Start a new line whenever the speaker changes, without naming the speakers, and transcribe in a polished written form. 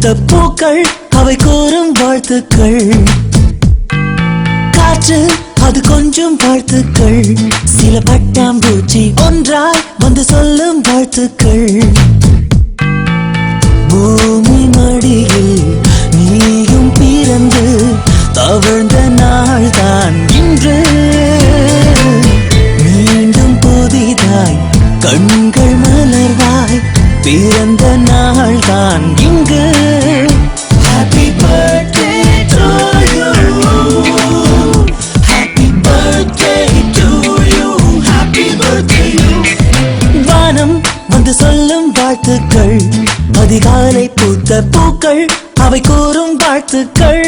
பூத்த பூக்கள் அவை கூறும் வாழ்த்துக்கள். காற்று அது கொஞ்சம் வாழ்த்துக்கள். சில பட்டாம்பூச்சி ஒன்றாய் வந்து சொல்லும் வாழ்த்துக்கள். பூமி மடியில் நீயும் பிறந்து தவழ்ந்த நாள் தான் இன்று. மீண்டும் புதிதாய் கண்கள் மலர்வாய் பிறந்த நாள் தான் இங்கு. Happy birthday to you. Happy birthday to you. Happy birthday you. வானம் வந்து சொல்லும் வாழ்த்துக்கள். அதிகாலை பூத்த பூக்கள் அவை கூறும் வாழ்த்துக்கள்.